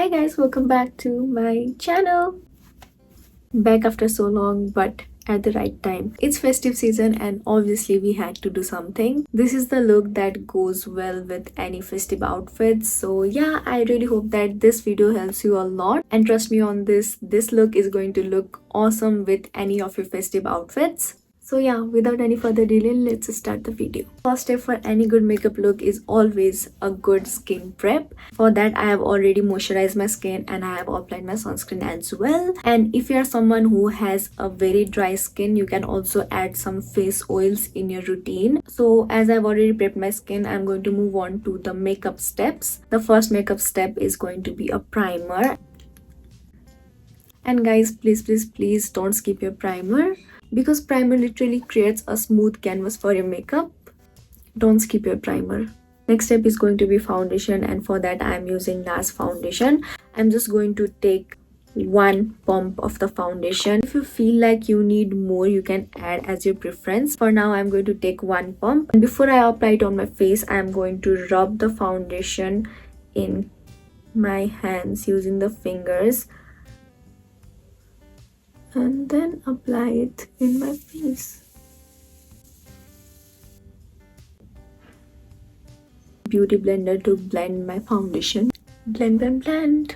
Hi guys, welcome back to my channel. Back after so long, but at the right time. It's festive season and obviously we had to do something. This is the look that goes well with any festive outfits. So yeah, I really hope that this video helps you a lot. And trust me on this look is going to look awesome with any of your festive outfits. So yeah, without any further delay, let's start the video. First step for any good makeup look is always a good skin prep. For that, I have already moisturized my skin and I have applied my sunscreen as well. And if you are someone who has a very dry skin, you can also add some face oils in your routine. So as I've already prepped my skin, I'm going to move on to the makeup steps. The first makeup step is going to be a primer. And guys, please don't skip your primer, because primer literally creates a smooth canvas for your makeup. Don't skip your primer. Next step is going to be foundation, and for that I am using NARS foundation. I'm just going to take one pump of the foundation. If you feel like you need more, you can add as your preference. For now, I'm going to take one pump, and before I apply it on my face, I'm going to rub the foundation in my hands using the fingers and then apply it in my face. Beauty blender to blend my foundation. Blend.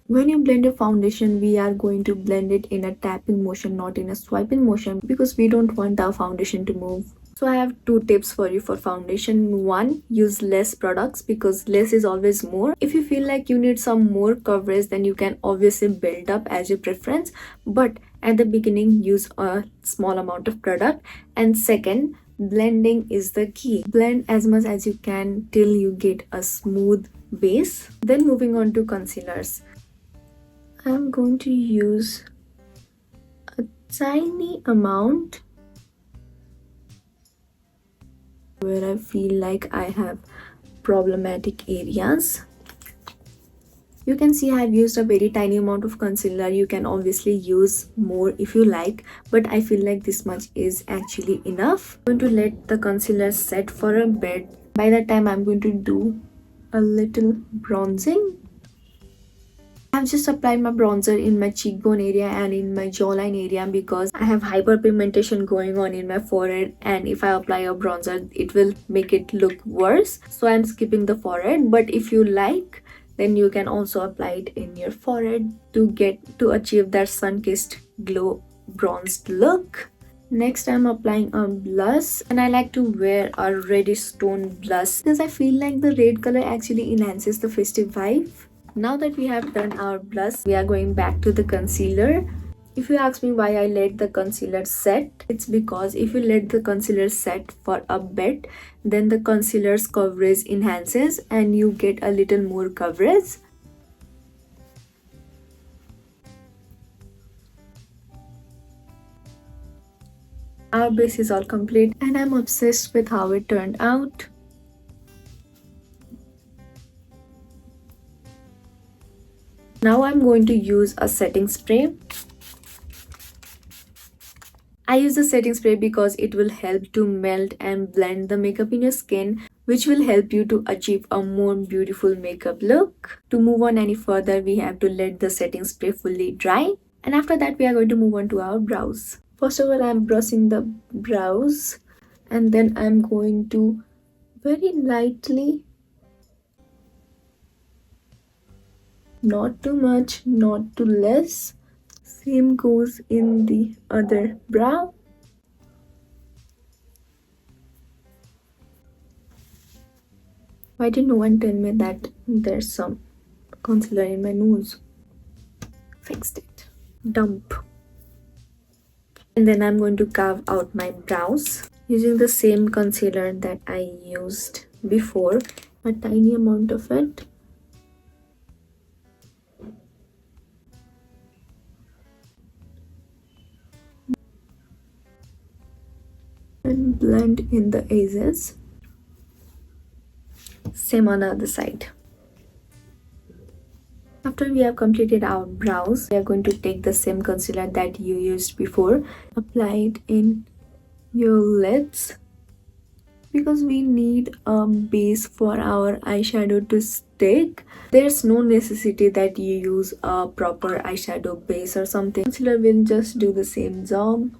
When you blend your foundation, we are going to blend it in a tapping motion, not in a swiping motion, because we don't want our foundation to move. So I have two tips for you for foundation. One, use less products, because less is always more. If you feel like you need some more coverage, then you can obviously build up as your preference, but at the beginning use a small amount of product. And second, blending is the key. Blend as much as you can till you get a smooth base. Then moving on to concealers, I'm going to use a tiny amount where I feel like I have problematic areas. You can see I've used a very tiny amount of concealer. You can obviously use more if you like, but I feel like this much is actually enough. I'm going to let the concealer set for a bit. By that time, I'm going to do a little bronzing. I've just applied my bronzer in my cheekbone area and in my jawline area, because I have hyperpigmentation going on in my forehead, and if I apply a bronzer, it will make it look worse. So I'm skipping the forehead, but if you like, then you can also apply it in your forehead to achieve that sun-kissed glow bronzed look. Next, I'm applying a blush, and I like to wear a reddish tone blush because I feel like the red color actually enhances the festive vibe. Now that we have done our blush, we are going back to the concealer. If you ask me why I let the concealer set, it's because if you let the concealer set for a bit, then the concealer's coverage enhances and you get a little more coverage. Our base is all complete and I'm obsessed with how it turned out. Now I'm going to use a setting spray. I use the setting spray because it will help to melt and blend the makeup in your skin, which will help you to achieve a more beautiful makeup look. To move on any further, we have to let the setting spray fully dry. And after that, we are going to move on to our brows. First of all, I'm brushing the brows, and then I'm going to very lightly, not too much, not too less. Same goes in the other brow. Why did no one tell me that there's some concealer in my nose? Fixed it. Dump. And then I'm going to carve out my brows using the same concealer that I used before, a tiny amount of it. And blend in the edges. Same on the other side. After we have completed our brows, we are going to take the same concealer that you used before, apply it in your lids. because we need a base for our eyeshadow to stick. There's no necessity that you use a proper eyeshadow base or something. Concealer will just do the same job.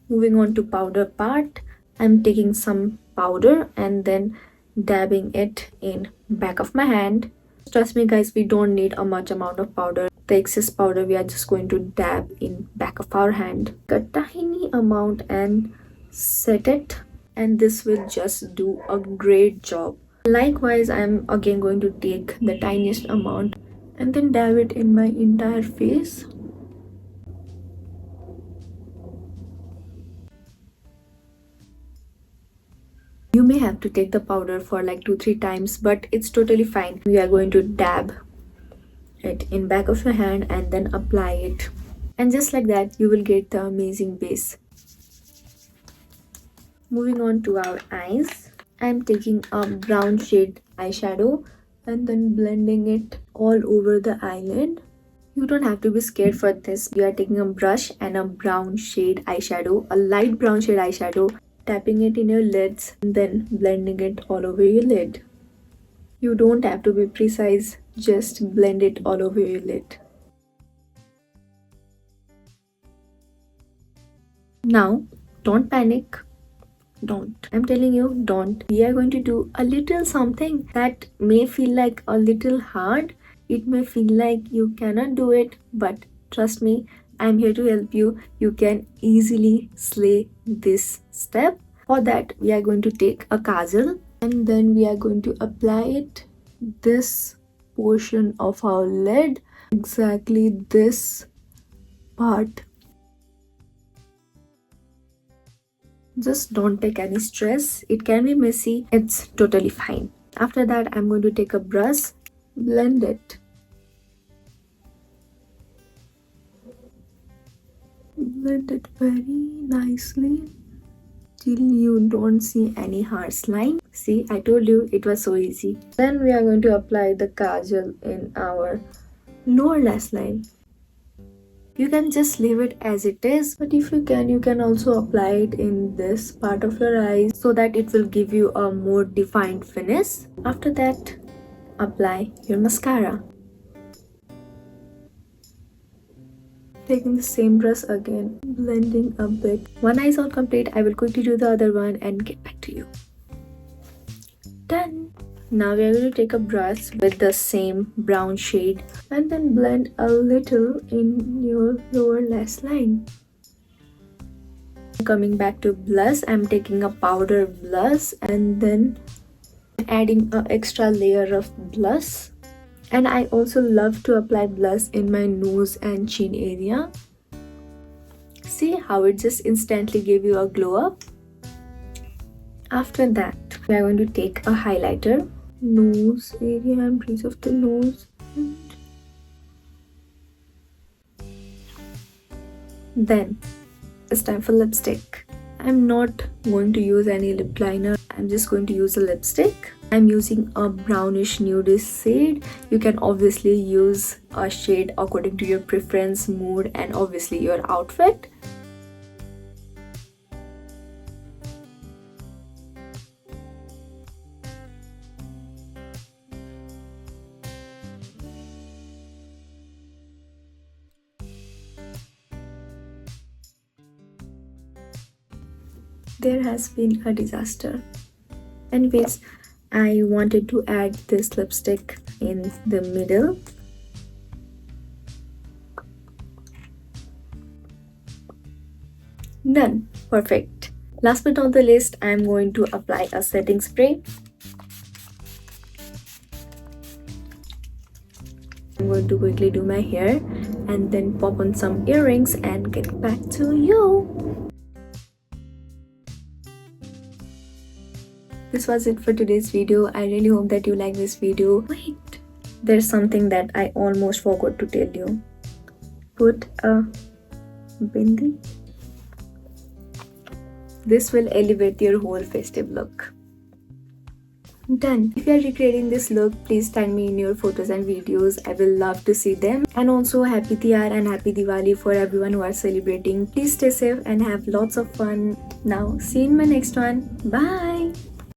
Moving on to powder part, I'm taking some powder and then dabbing it in back of my hand. Trust me guys, we don't need a much amount of powder. The excess powder we are just going to dab in back of our hand. A tiny amount and set it, and this will just do a great job. Likewise, I'm again going to take the tiniest amount and then dab it in my entire face. You may have to take the powder for like 2-3 times, but it's totally fine. We are going to dab it in back of your hand and then apply it. And just like that, you will get the amazing base. Moving on to our eyes, I'm taking a brown shade eyeshadow and then blending it all over the eyelid. You don't have to be scared for this. You are taking a brush and a brown shade eyeshadow, a light brown shade eyeshadow, tapping it in your lids and then blending it all over your lid. You don't have to be precise, just blend it all over your lid. Now, don't panic. Don't. I'm telling you, don't. We are going to do a little something that may feel like a little hard. It may feel like you cannot do it, but trust me, I'm here to help you. You can easily slay this step. For that, we are going to take a kajal and then we are going to apply it this portion of our lid, exactly this part. Just don't take any stress. It can be messy. It's totally fine. After that, I'm going to take a brush, blend it. Blend it very nicely till you don't see any harsh line. See, I told you it was so easy. Then we are going to apply the kajal in our lower lash line. You can just leave it as it is, but if you can also apply it in this part of your eyes so that it will give you a more defined finish. After that, apply your mascara. Taking the same brush again, blending a bit. One eye is all complete. I will quickly do the other one and get back to you. Done. Now we are going to take a brush with the same brown shade and then blend a little in your lower lash line. Coming back to blush, I'm taking a powder blush and then adding an extra layer of blush. And I also love to apply blush in my nose and chin area. See how it just instantly gave you a glow up? After that, we are going to take a highlighter, nose area and bridge of the nose. Then it's time for lipstick. I'm not going to use any lip liner. I'm just going to use a lipstick. I'm using a brownish nudish shade. You can obviously use a shade according to your preference, mood, and obviously your outfit. There has been a disaster. Anyways, I wanted to add this lipstick in the middle. Done. Perfect. Last but not the least, I'm going to apply a setting spray. I'm going to quickly do my hair and then pop on some earrings and get back to you. This was it for today's video. I really hope that you like this video. Wait, there's something that I almost forgot to tell you. Put a bindi. This will elevate your whole festive look. Done. If you are recreating this look, please tag me in your photos and videos. I will love to see them. And also happy Tihar and happy Diwali for everyone who are celebrating. Please stay safe and have lots of fun. Now, see you in my next one. Bye.